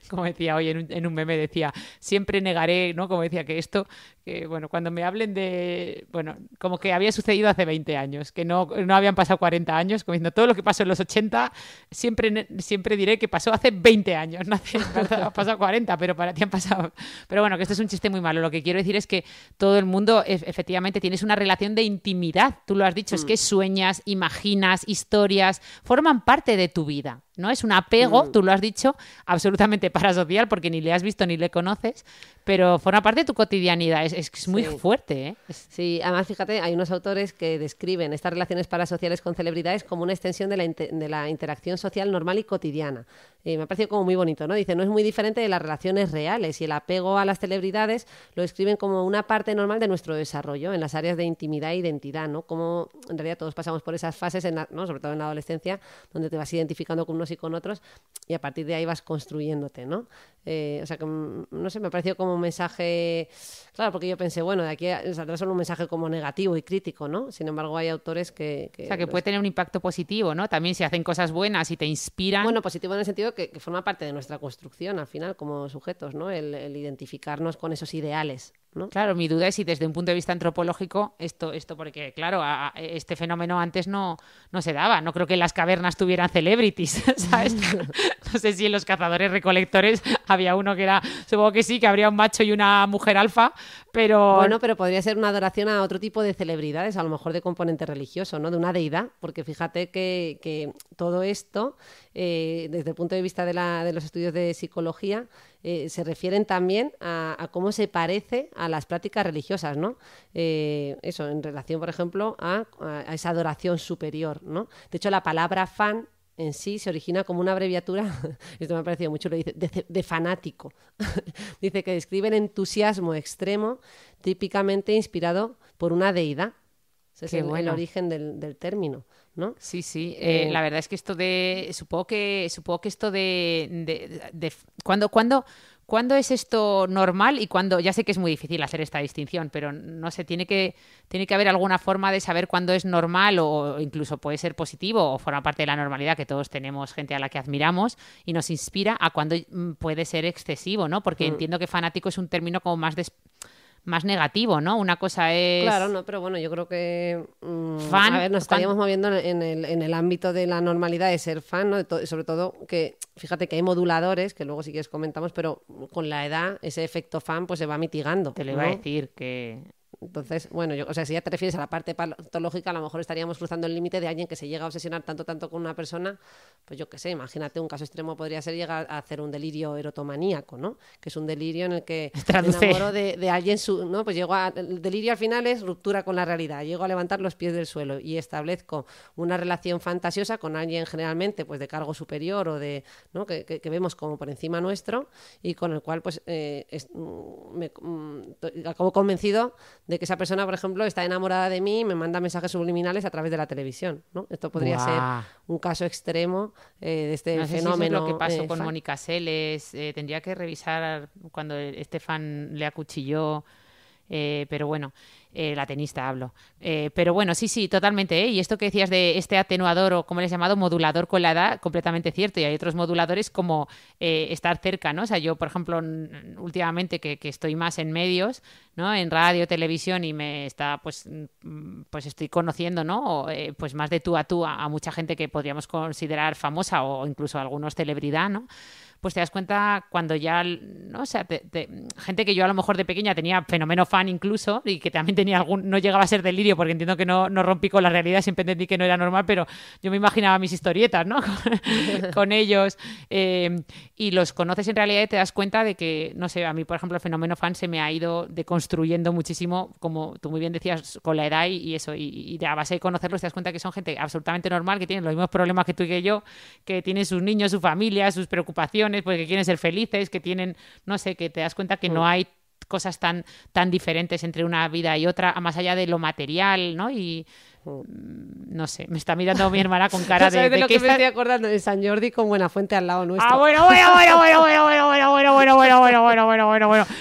Como decía hoy en un meme, decía, siempre negaré, ¿no? Como decía que esto, que bueno, cuando me hablen de, bueno, como que había sucedido hace 20 años, que no habían pasado 40 años, como diciendo, todo lo que pasó en los 80, siempre diré que pasó hace 20 años, no ha pasado 40, pero para ti han pasado. Pero bueno, que esto es un chiste muy malo. Lo que quiero decir es que todo el mundo, efectivamente, tienes una relación de intimidad, tú lo has dicho, es que sueñas, imaginas, historias, forman parte de tu vida. ¿No? Es un apego, tú lo has dicho, absolutamente parasocial porque ni le has visto ni le conoces, pero forma parte de tu cotidianidad. Es muy fuerte, ¿eh? Sí, además, fíjate, hay unos autores que describen estas relaciones parasociales con celebridades como una extensión de la interacción social normal y cotidiana. Me ha parecido como muy bonito, ¿no? Dice, no es muy diferente de las relaciones reales y el apego a las celebridades lo describen como una parte normal de nuestro desarrollo en las áreas de intimidad e identidad, ¿no? Como en realidad todos pasamos por esas fases, ¿no? Sobre todo en la adolescencia, donde te vas identificando con unos y con otros y a partir de ahí vas construyéndote, ¿no? O sea, que, no sé, me pareció como un mensaje... Claro, porque yo pensé, bueno, de aquí saldrá solo un mensaje como negativo y crítico, ¿no? Sin embargo, hay autores que o sea, que puede tener un impacto positivo, ¿no? También si hacen cosas buenas y te inspiran. Bueno, positivo en el sentido que forma parte de nuestra construcción, al final, como sujetos, ¿no? El identificarnos con esos ideales, ¿no? Claro, mi duda es si desde un punto de vista antropológico esto porque, claro, este fenómeno antes no se daba. No creo que en las cavernas tuvieran celebrities, ¿sabes? No sé si en los cazadores-recolectores había uno que era... Supongo que sí, que habría un macho y una mujer alfa, pero... Bueno, pero podría ser una adoración a otro tipo de celebridades, a lo mejor de componente religioso, ¿no? De una deidad, porque fíjate que todo esto, desde el punto de vista de los estudios de psicología, se refieren también a cómo se parece a las prácticas religiosas, ¿no? Eso, en relación, por ejemplo, a esa adoración superior, ¿no? De hecho, la palabra fan en sí se origina como una abreviatura, esto me ha parecido mucho, lo dice, de fanático. Dice que describe el entusiasmo extremo típicamente inspirado por una deidad. Ese es el origen del término, ¿no? Sí, sí. La verdad es que esto de... Supongo que esto de ¿cuándo es esto normal y cuándo? Ya sé que es muy difícil hacer esta distinción, pero no sé, tiene que haber alguna forma de saber cuándo es normal o incluso puede ser positivo o forma parte de la normalidad, que todos tenemos gente a la que admiramos y nos inspira, a cuándo puede ser excesivo, ¿no? Porque entiendo que fanático es un término como más negativo, ¿no? Una cosa es... Claro, no, pero bueno, yo creo que... fan, a ver, nos estaríamos moviendo en el ámbito de la normalidad de ser fan, ¿no? Sobre todo que, fíjate que hay moduladores, que luego si quieres comentamos, pero con la edad ese efecto fan pues se va mitigando. Te lo iba a decir que... Entonces, bueno, o sea, si ya te refieres a la parte patológica, a lo mejor estaríamos cruzando el límite de alguien que se llega a obsesionar tanto con una persona, pues yo qué sé, imagínate, un caso extremo podría ser llegar a hacer un delirio erotomaníaco, ¿no? Que es un delirio en el que me enamoro de alguien, ¿no? Pues el delirio al final es ruptura con la realidad, llego a levantar los pies del suelo y establezco una relación fantasiosa con alguien generalmente pues de cargo superior o de, ¿no? que vemos como por encima nuestro y con el cual pues acabo convencido de que esa persona, por ejemplo, está enamorada de mí y me manda mensajes subliminales a través de la televisión, ¿no? Esto podría ser un caso extremo de este fenómeno. Si eso es lo que pasó con Mónica Seles. Tendría que revisar cuando Estefan le acuchilló, pero bueno, la tenista hablo. Pero bueno, sí, totalmente. Y esto que decías de este atenuador o como le has llamado, modulador con la edad, completamente cierto. Y hay otros moduladores como estar cerca, ¿no? O sea, yo, por ejemplo, últimamente que estoy más en medios, ¿no? En radio, televisión y pues estoy conociendo, ¿no? Pues más de tú a mucha gente que podríamos considerar famosa o incluso algunos celebridad, ¿no? Pues te das cuenta cuando ya, ¿no? O sea, gente que yo a lo mejor de pequeña tenía fenómeno fan incluso y que también tenía no llegaba a ser delirio porque entiendo que no rompí con la realidad, siempre entendí que no era normal, pero yo me imaginaba mis historietas, ¿no? con ellos y los conoces en realidad y te das cuenta de que, no sé, a mí por ejemplo el fenómeno fan se me ha ido deconstruyendo muchísimo, como tú muy bien decías, con la edad y eso, y a base de conocerlos te das cuenta que son gente absolutamente normal, que tienen los mismos problemas que tú y que yo, que tienen sus niños, su familia, sus preocupaciones, porque quieren ser felices, que tienen, no sé, que te das cuenta que no hay cosas tan diferentes entre una vida y otra, más allá de lo material, ¿no? Y No sé, me está mirando mi hermana con cara ¿Sabes de lo que me está... estoy acordando? De San Jordi con Buenafuente al lado nuestro. Ah, bueno.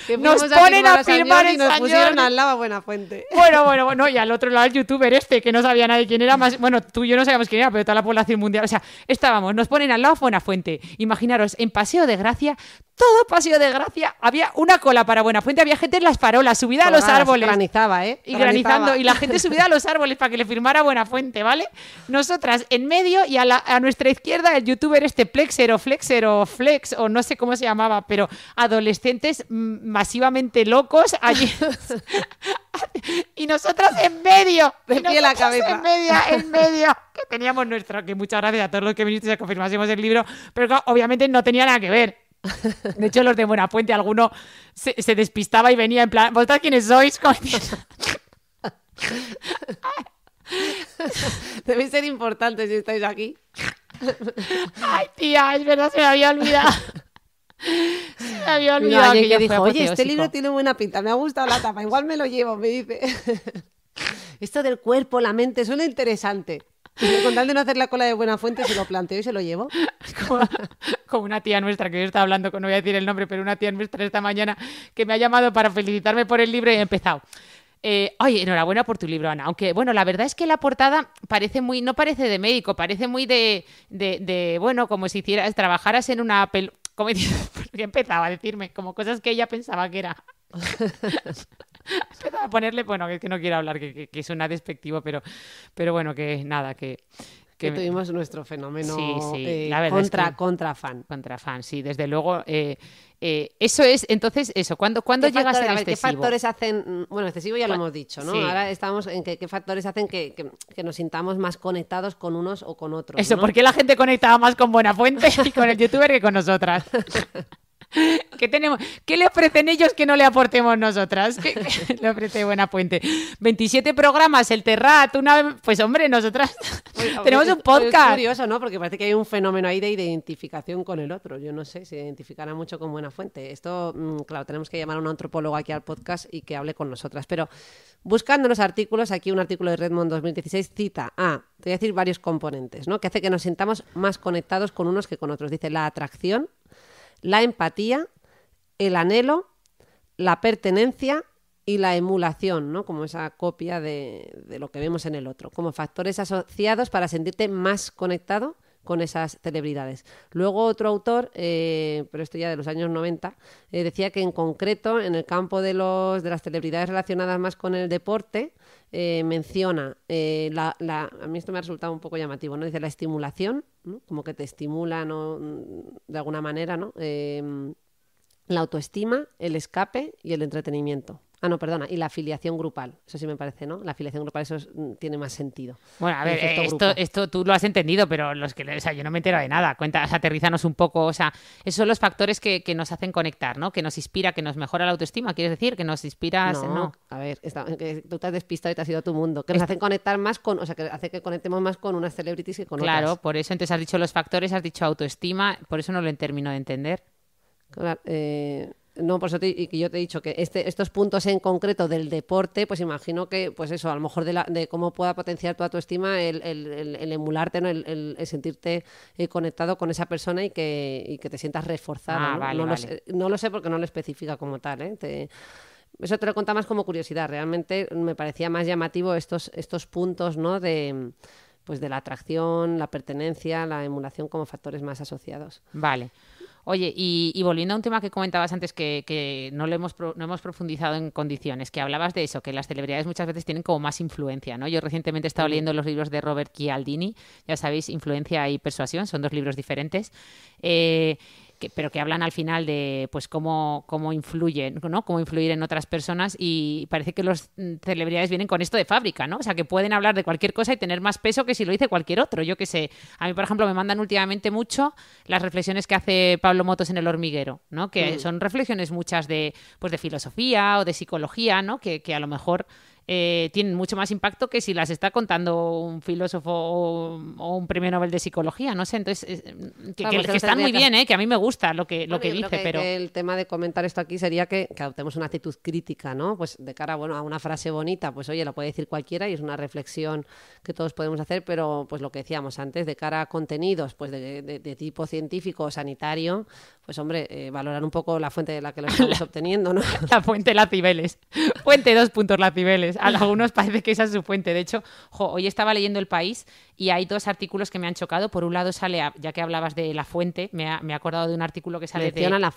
Que Nos fuimos ponen a San firmar Jordi en y nos San pusieron Jordi. al lado a Buenafuente. Bueno, y al otro lado el youtuber que no sabía nadie quién era, más, bueno, tú y yo no sabíamos quién era, pero toda la población mundial, o sea, nos ponen al lado a Buenafuente. Imaginaros, en Paseo de Gracia, todo Paseo de Gracia, había una cola para Buenafuente, había gente en las farolas, subida a los árboles. Granizaba, ¿eh? Y granizando, y la gente subida a los árboles para que le firmara Buenafuente, ¿vale? Nosotras en medio y a nuestra izquierda el youtuber Plexer o Flex, o no sé cómo se llamaba, pero adolescentes masivamente locos allí. Y nosotras en medio. De pie la cabeza. En medio. Que teníamos que muchas gracias a todos los que vinisteis a confirmásemos el libro, pero claro, obviamente no tenía nada que ver. De hecho, los de Buenafuente, alguno se despistaba y venía en plan, ¿vosotras quiénes sois? Debéis ser importantes si estáis aquí. Ay, tía, es verdad, se me había olvidado. Se me había olvidado. Alguien que fue dijo, oye, este apoteósico. libro tiene buena pinta, me ha gustado la tapa, igual me lo llevo, me dice. Esto del cuerpo, la mente, suena interesante. Y con tal de no hacer la cola de Buenafuente, se lo planteo y se lo llevo. Como una tía nuestra que yo estaba hablando, no voy a decir el nombre, pero una tía nuestra esta mañana que me ha llamado para felicitarme por el libro y he empezado. Oye, enhorabuena por tu libro, Ana. Aunque, bueno, la verdad es que la portada parece no parece de médico, parece muy de bueno, como si trabajaras en una como porque empezaba a decirme como cosas que ella pensaba que era. Empezaba a ponerle, bueno, que no quiero hablar, que suena despectivo, pero bueno, que nada, que tuvimos nuestro fenómeno la verdad es que... contra fan. Contra fan, sí, desde luego. Eso es, entonces, eso, ¿cuándo llega a ser excesivo? ¿Qué factores hacen? Bueno, excesivo ya lo hemos dicho, ¿no? Sí. Ahora estamos en qué factores hacen que nos sintamos más conectados con unos o con otros. Eso, ¿no? ¿por qué la gente conectaba más con Buenafuente y con el youtuber que con nosotras? ¿Qué le ofrecen ellos que no le aportemos nosotras? ¿Qué le ofrece Buenafuente? 27 programas, el Terrat, una vez... Pues hombre, nosotras tenemos un podcast. Es curioso, ¿no? Porque parece que hay un fenómeno ahí de identificación con el otro. Yo no sé, se identificará mucho con Buenafuente. Esto, claro, tenemos que llamar a un antropólogo aquí al podcast y que hable con nosotras. Pero buscando los artículos, aquí un artículo de Redmond 2016 cita te voy a decir varios componentes, ¿no? Que hace que nos sintamos más conectados con unos que con otros. Dice la atracción, la empatía, el anhelo, la pertenencia y la emulación, ¿no? Como esa copia de lo que vemos en el otro, como factores asociados para sentirte más conectado con esas celebridades. Luego otro autor, pero esto ya de los años 90, decía que en concreto en el campo de las celebridades relacionadas más con el deporte, menciona, a mí esto me ha resultado un poco llamativo, ¿no? Dice la estimulación, ¿no? Como que te estimula, ¿no? De alguna manera, ¿no? La autoestima, el escape y el entretenimiento. No, perdona, y la afiliación grupal. Eso sí me parece, ¿no? La afiliación grupal, tiene más sentido. Bueno, a ver, esto tú lo has entendido, pero yo no me entero de nada. Aterrízanos un poco. O sea, esos son los factores que nos hacen conectar, ¿no? Que nos inspira, que nos mejora la autoestima. ¿Quieres decir? Que nos inspiras... No. A ver, que tú te has despistado y te has ido a tu mundo. Que nos hacen conectar más con... O sea, que hace que conectemos más con unas celebrities que con otras. Claro, por eso entonces has dicho los factores, has dicho autoestima. Por eso no lo termino de entender. Claro, no, por eso y que yo te he dicho que estos puntos en concreto del deporte, pues imagino que, pues eso, a lo mejor de cómo pueda potenciar tu autoestima el emularte, ¿no? El sentirte conectado con esa persona y que te sientas reforzado. ¿no? Vale, No lo sé porque no lo especifica como tal, eso te lo contaba más como curiosidad. Realmente me parecía más llamativo estos puntos, ¿no? De la atracción, la pertenencia, la emulación como factores más asociados. Vale. Oye, y volviendo a un tema que comentabas antes que no hemos profundizado en condiciones, que hablabas de eso, que las celebridades muchas veces tienen como más influencia, ¿no? Yo recientemente he estado leyendo los libros de Robert Cialdini, ya sabéis, Influencia y Persuasión, son 2 libros diferentes, pero que hablan al final de pues cómo influyen, ¿no? Cómo influir en otras personas, y parece que las celebridades vienen con esto de fábrica, ¿no? O sea, que pueden hablar de cualquier cosa y tener más peso que si lo dice cualquier otro. Yo qué sé, a mí, por ejemplo, me mandan últimamente mucho las reflexiones que hace Pablo Motos en El Hormiguero, ¿no? Que son reflexiones muchas de filosofía o de psicología, ¿no? Que a lo mejor tienen mucho más impacto que si las está contando un filósofo o un premio Nobel de psicología, no sé, entonces que están muy bien, que a mí me gusta lo que dice, pero el tema de comentar esto aquí sería que adoptemos una actitud crítica, ¿no? Pues de cara, a una frase bonita, pues oye, la puede decir cualquiera y es una reflexión que todos podemos hacer, pero pues lo que decíamos antes, de cara a contenidos pues de tipo científico o sanitario, pues hombre, valorar un poco la fuente de la que lo estamos obteniendo, ¿no? La fuente La Cibeles. Fuente 2 puntos La Cibeles. A algunos parece que esa es su fuente. De hecho, hoy estaba leyendo El País y hay 2 artículos que me han chocado. Por un lado sale, ya que hablabas de la fuente, me he acordado de un artículo que sale menciona la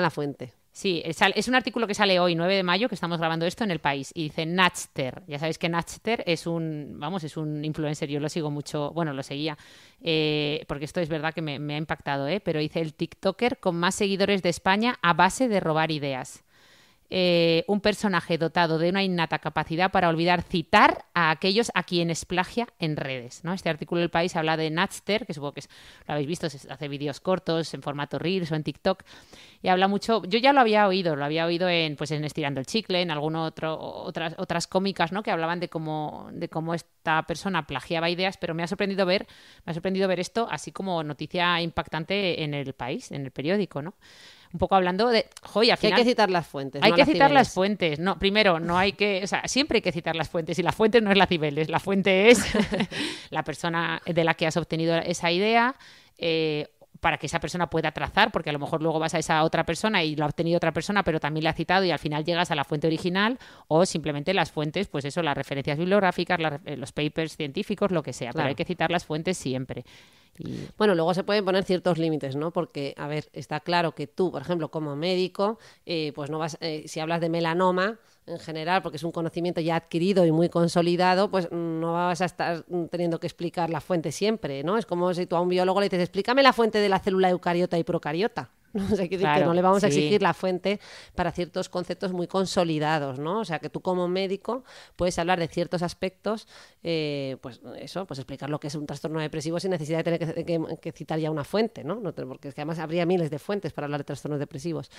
fuente. Sí, es un artículo que sale hoy, 9 de mayo, que estamos grabando esto en El País, y dice Natchter. Ya sabéis que Natchter es un influencer, yo lo sigo mucho, bueno, lo seguía, porque esto es verdad que me ha impactado, pero dice el TikToker con más seguidores de España a base de robar ideas. Un personaje dotado de una innata capacidad para olvidar citar a aquellos a quienes plagia en redes, ¿no? Este artículo del País habla de Natchter, que supongo que lo habéis visto, hace vídeos cortos en formato Reels o en TikTok, y habla mucho. Yo ya lo había oído en Estirando el Chicle, en otras cómicas, ¿no? Que hablaban de cómo esta persona plagiaba ideas, pero me ha sorprendido ver esto así como noticia impactante en El País, en el periódico, ¿no? Un poco hablando de... al final, hay que citar las fuentes. Hay que citar las fuentes. No, primero, no hay que... O sea, siempre hay que citar las fuentes. Y la fuente no es la Cibeles. La fuente es la persona de la que has obtenido esa idea, para que esa persona pueda trazar, porque a lo mejor luego vas a esa otra persona y lo ha obtenido otra persona, pero también la ha citado y al final llegas a la fuente original, o simplemente las fuentes, pues eso, las referencias bibliográficas, los papers científicos, lo que sea. Claro. Pero hay que citar las fuentes siempre. Bueno, luego se pueden poner ciertos límites, ¿no? Porque, a ver, está claro que tú, por ejemplo, como médico, pues no vas, si hablas de melanoma en general, porque es un conocimiento ya adquirido y muy consolidado, pues no vas a estar teniendo que explicar la fuente siempre, ¿no? Es como si tú a un biólogo le dices, explícame la fuente de la célula eucariota y procariota. O sea, que no le vamos a exigir la fuente para ciertos conceptos muy consolidados, ¿no? O sea, que tú como médico puedes hablar de ciertos aspectos, pues explicar lo que es un trastorno depresivo sin necesidad de tener que citar ya una fuente, ¿no? Porque es que además habría miles de fuentes para hablar de trastornos depresivos.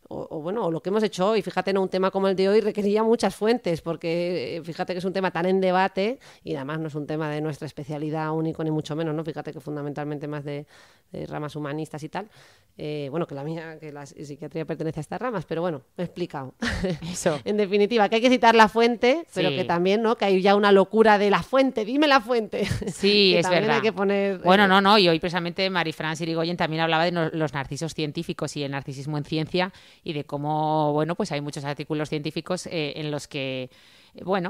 O lo que hemos hecho hoy, fíjate, un tema como el de hoy requeriría muchas fuentes, porque fíjate que es un tema tan en debate y además no es un tema de nuestra especialidad único ni mucho menos, ¿no? Fíjate que fundamentalmente más de ramas humanistas y tal. Que la mía, que la psiquiatría pertenece a estas ramas, pero bueno, me he explicado. Eso. En definitiva, que hay que citar la fuente, pero que también, ¿no? Que hay ya una locura de la fuente, dime la fuente. Sí, es verdad. Hay que poner, bueno, no, y hoy precisamente Marie-France Irigoyen también hablaba de los narcisos científicos y el narcisismo en ciencia y de cómo, bueno, pues hay muchos artículos científicos en los que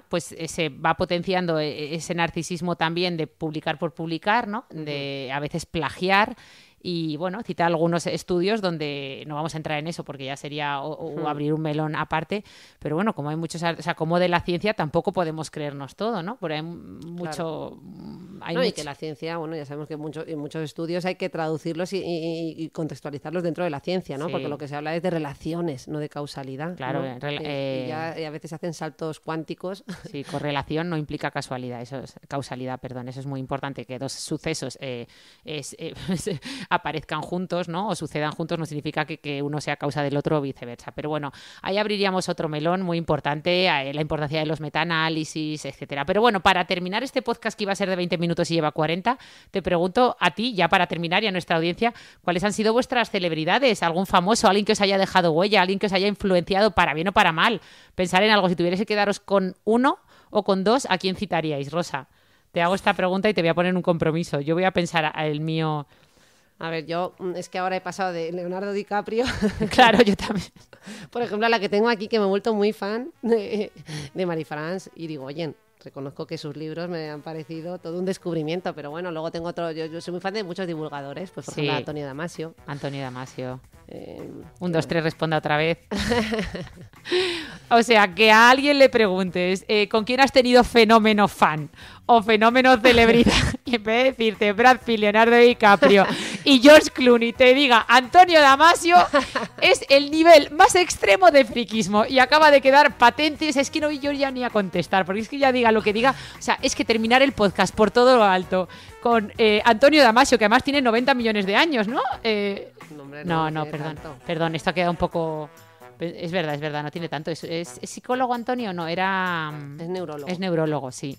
pues se va potenciando ese narcisismo también de publicar por publicar, ¿no? De a veces plagiar. Y bueno, cita algunos estudios donde no vamos a entrar en eso porque ya sería o abrir un melón aparte, pero bueno, como hay muchos, o sea, como de la ciencia tampoco podemos creernos todo, ¿no? Porque hay mucho... Claro. Y que la ciencia, bueno, ya sabemos que en muchos estudios hay que traducirlos y contextualizarlos dentro de la ciencia, ¿no? Sí. Porque lo que se habla es de relaciones, no de causalidad. Claro. ¿no? Y a veces hacen saltos cuánticos. Sí, correlación no implica casualidad, causalidad, perdón, eso es muy importante, que dos sucesos aparezcan juntos, ¿no? O sucedan juntos, no significa que uno sea causa del otro o viceversa. Pero bueno, ahí abriríamos otro melón muy importante, la importancia de los metaanálisis, etcétera. Pero bueno, para terminar este podcast que iba a ser de 20 minutos y lleva 40, te pregunto a ti, ya para terminar, y a nuestra audiencia, ¿cuáles han sido vuestras celebridades? ¿Algún famoso, alguien que os haya dejado huella, alguien que os haya influenciado para bien o para mal? Pensar en algo, si tuvierais que quedaros con uno o con dos, ¿a quién citaríais, Rosa? Te hago esta pregunta y te voy a poner un compromiso. Yo voy a pensar el mío... A ver, yo es que ahora he pasado de Leonardo DiCaprio. Claro, yo también. Por ejemplo, a la que tengo aquí, que me he vuelto muy fan de Marie-France Irigoyen. Reconozco que sus libros me han parecido todo un descubrimiento, pero bueno, luego tengo otro... Yo soy muy fan de muchos divulgadores, pues por ejemplo Antonio Damasio. Antonio Damasio. 1, 2, 3, responda otra vez. O sea, que a alguien le preguntes ¿con quién has tenido fenómeno fan o fenómeno celebridad? Y en vez de decirte Brad Pitt, Leonardo DiCaprio y George Clooney, te diga Antonio Damasio, es el nivel más extremo de friquismo y acaba de quedar patente. Es que no voy yo ya ni a contestar, porque es que ya diga lo que diga. O sea, es que terminar el podcast por todo lo alto con Antonio Damasio, que además tiene 90 millones de años, ¿no? No, Perdón, esto ha quedado un poco Es verdad, no tiene tanto. ¿Es psicólogo, Antonio? No, era... Es neurólogo. Es neurólogo, sí.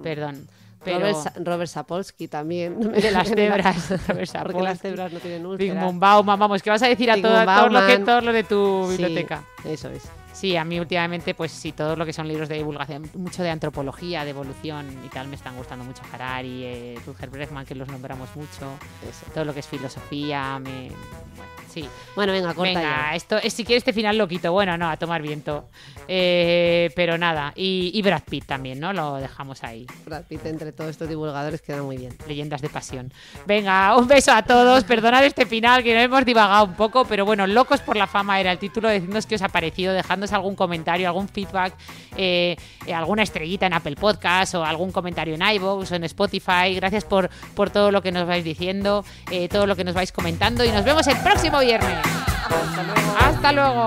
Perdón. Pero... Robert Sapolsky también. De las cebras. Porque las cebras no tienen úlceras. Zygmunt Bauman, vamos, que vas a decir a todo lo de tu biblioteca. Sí, eso es. Sí, a mí últimamente, pues sí, todo lo que son libros de divulgación, mucho de antropología, de evolución y tal, me están gustando mucho. Harari, Rutger Bregman, que los nombramos mucho. Eso. Todo lo que es filosofía, bueno, sí. Bueno, venga, corta ya. Esto, si quieres este final lo quito. Bueno, no, a tomar viento. Pero nada, y Brad Pitt también, ¿no? Lo dejamos ahí. Brad Pitt entre todos estos divulgadores queda muy bien. Leyendas de pasión. Venga, un beso a todos. Perdonad este final, que no hemos divagado un poco, pero bueno, Locos por la fama era el título. Decidnos qué os ha parecido, dejadnos algún comentario, algún feedback, alguna estrellita en Apple Podcast o algún comentario en iVoox o en Spotify. Gracias por todo lo que nos vais diciendo, todo lo que nos vais comentando y nos vemos el próximo viernes. Hasta luego. Hasta luego.